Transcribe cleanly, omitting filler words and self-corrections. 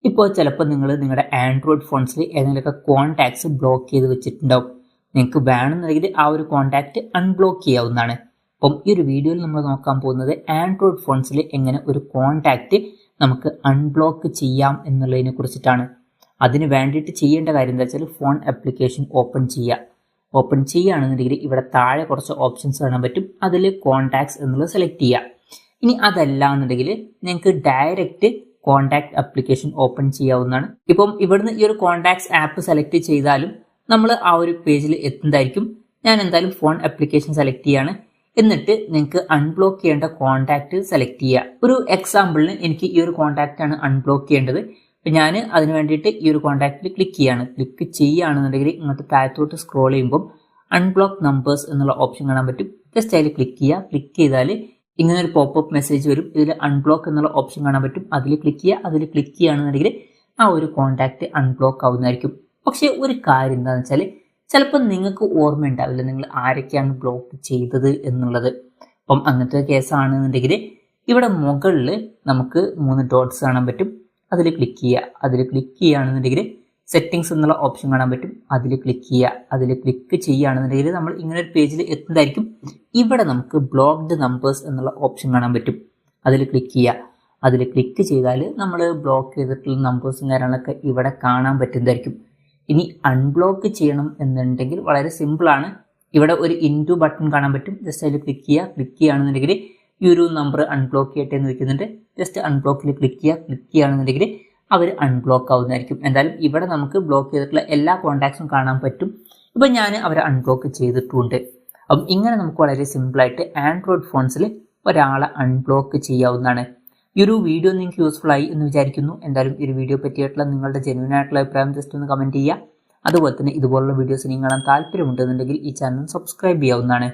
ഇപ്പോൾ ചിലപ്പോൾ നിങ്ങൾ നിങ്ങളുടെ ആൻഡ്രോയിഡ് ഫോൺസിൽ ഏതെങ്കിലുമൊക്കെ കോൺടാക്ട്സ് ബ്ലോക്ക് ചെയ്ത് വെച്ചിട്ടുണ്ടാവും. നിങ്ങൾക്ക് വേണമെന്നുണ്ടെങ്കിൽ ആ ഒരു കോൺടാക്റ്റ് അൺബ്ലോക്ക് ചെയ്യാവുന്നതാണ്. അപ്പം ഈ ഒരു വീഡിയോയിൽ നമ്മൾ നോക്കാൻ പോകുന്നത് ആൻഡ്രോയിഡ് ഫോൺസിൽ എങ്ങനെ ഒരു കോൺടാക്റ്റ് നമുക്ക് അൺബ്ലോക്ക് ചെയ്യാം എന്നുള്ളതിനെ കുറിച്ചിട്ടാണ്. അതിന് വേണ്ടിയിട്ട് ചെയ്യേണ്ട കാര്യം എന്താ വെച്ചാൽ ഫോൺ ആപ്ലിക്കേഷൻ ഓപ്പൺ ചെയ്യുകയാണെന്നുണ്ടെങ്കിൽ ഇവിടെ താഴെ കുറച്ച് ഓപ്ഷൻസ് കാണാൻ പറ്റും. അതിൽ കോൺടാക്ട്സ് എന്നുള്ളത് സെലക്ട് ചെയ്യുക. ഇനി അതല്ല എന്നുണ്ടെങ്കിൽ നിങ്ങൾക്ക് ഡയറക്റ്റ് കോൺടാക്ട് ആപ്ലിക്കേഷൻ ഓപ്പൺ ചെയ്യാവുന്നതാണ്. ഇപ്പം ഇവിടുന്ന് ഈ ഒരു കോൺടാക്ട്സ് ആപ്പ് സെലക്ട് ചെയ്താലും നമ്മൾ ആ ഒരു പേജിൽ എത്തുന്നതായിരിക്കും. ഞാൻ എന്തായാലും ഫോൺ ആപ്ലിക്കേഷൻ സെലക്ട് ചെയ്യാണ്. എന്നിട്ട് നിങ്ങൾക്ക് അൺബ്ലോക്ക് ചെയ്യേണ്ട കോൺടാക്റ്റ് സെലക്ട് ചെയ്യുക. ഒരു എക്സാമ്പിളിന് എനിക്ക് ഈ ഒരു കോൺടാക്റ്റ് ആണ് അൺബ്ലോക്ക് ചെയ്യേണ്ടത്. അപ്പം ഞാൻ അതിന് വേണ്ടിയിട്ട് ഈ ഒരു കോൺടാക്റ്റിൽ ക്ലിക്ക് ചെയ്യാണ്. ക്ലിക്ക് ചെയ്യുകയാണെന്നുണ്ടെങ്കിൽ ഇങ്ങോട്ട് താഴത്തോട്ട് സ്ക്രോൾ ചെയ്യുമ്പോൾ അൺബ്ലോക്ക് നമ്പേഴ്സ് എന്നുള്ള ഓപ്ഷൻ കാണാൻ പറ്റും. ജസ്റ്റ് അതിൽ ക്ലിക്ക് ചെയ്യുക. ക്ലിക്ക് ചെയ്താൽ ഇങ്ങനെ ഒരു പോപ്പപ്പ് മെസ്സേജ് വരും. ഇതിൽ അൺബ്ലോക്ക് എന്നുള്ള ഓപ്ഷൻ കാണാൻ പറ്റും. അതിൽ ക്ലിക്ക് ചെയ്യുക. അതിൽ ക്ലിക്ക് ചെയ്യുകയാണെന്നുണ്ടെങ്കിൽ ആ ഒരു കോൺടാക്റ്റ് അൺബ്ലോക്ക് ആവുന്നതായിരിക്കും. പക്ഷേ ഒരു കാര്യം എന്താണെന്ന് വെച്ചാൽ ചിലപ്പോൾ നിങ്ങൾക്ക് ഓർമ്മ ഉണ്ടാവില്ല നിങ്ങൾ ആരൊക്കെയാണ് ബ്ലോക്ക് ചെയ്തത് എന്നുള്ളത്. അപ്പം അങ്ങനത്തെ കേസാണെന്നുണ്ടെങ്കിൽ ഇവിടെ മുകളിൽ നമുക്ക് 3 ഡോട്ട്സ് കാണാൻ പറ്റും. അതിൽ ക്ലിക്ക് ചെയ്യുക. അതിൽ ക്ലിക്ക് ചെയ്യുകയാണെന്നുണ്ടെങ്കിൽ സെറ്റിങ്സ് എന്നുള്ള ഓപ്ഷൻ കാണാൻ പറ്റും. അതിൽ ക്ലിക്ക് ചെയ്യുക. അതിൽ ക്ലിക്ക് ചെയ്യുകയാണെന്നുണ്ടെങ്കിൽ നമ്മൾ ഇങ്ങനെ ഒരു പേജിൽ എത്തുന്നതായിരിക്കും. ഇവിടെ നമുക്ക് ബ്ലോക്ക്ഡ് നമ്പേഴ്സ് എന്നുള്ള ഓപ്ഷൻ കാണാൻ പറ്റും. അതിൽ ക്ലിക്ക് ചെയ്യുക. അതിൽ ക്ലിക്ക് ചെയ്താൽ നമ്മൾ ബ്ലോക്ക് ചെയ്തിട്ടുള്ള നമ്പേഴ്സും കാര്യങ്ങളൊക്കെ ഇവിടെ കാണാൻ പറ്റുന്നതായിരിക്കും. ഇനി അൺബ്ലോക്ക് ചെയ്യണം എന്നുണ്ടെങ്കിൽ വളരെ സിമ്പിളാണ്. ഇവിടെ ഒരു ഇൻറ്റു ബട്ടൺ കാണാൻ പറ്റും. ജസ്റ്റ് അതിൽ ക്ലിക്ക് ചെയ്യുക. ക്ലിക്ക് ചെയ്യുകയാണെന്നുണ്ടെങ്കിൽ ഈ ഒരു നമ്പർ അൺബ്ലോക്ക് ചെയ്യട്ടെ എന്ന് വെക്കുന്നുണ്ട്. ജസ്റ്റ് അൺബ്ലോക്കിൽ ക്ലിക്ക് ചെയ്യുക. ക്ലിക്ക് ചെയ്യുകയാണെന്നുണ്ടെങ്കിൽ അവർ അൺബ്ലോക്ക് ആവുന്നതായിരിക്കും. എന്തായാലും ഇവിടെ നമുക്ക് ബ്ലോക്ക് ചെയ്തിട്ടുള്ള എല്ലാ കോൺടാക്ട്സും കാണാൻ പറ്റും. ഇപ്പം ഞാൻ അവരെ അൺബ്ലോക്ക് ചെയ്തിട്ടുണ്ട്. അപ്പം ഇങ്ങനെ നമുക്ക് വളരെ സിമ്പിളായിട്ട് ആൻഡ്രോയിഡ് ഫോൺസിൽ ഒരാളെ അൺബ്ലോക്ക് ചെയ്യാവുന്നതാണ്. ഈ ഒരു വീഡിയോ നിങ്ങൾക്ക് യൂസ്ഫുൾ ആയി എന്ന് വിചാരിക്കുന്നു. എന്തായാലും ഈ ഒരു വീഡിയോ പറ്റിയിട്ടുള്ള നിങ്ങളുടെ ജെന്യൂൻ ആയിട്ടുള്ള അഭിപ്രായം ജസ്റ്റ് ഒന്ന് കമൻറ്റ് ചെയ്യുക. അതുപോലെ തന്നെ ഇതുപോലുള്ള വീഡിയോസ് നിങ്ങൾ കാണാൻ താല്പര്യമുണ്ടെന്നുണ്ടെങ്കിൽ ഈ ചാനൽ സബ്സ്ക്രൈബ് ചെയ്യാവുന്നതാണ്.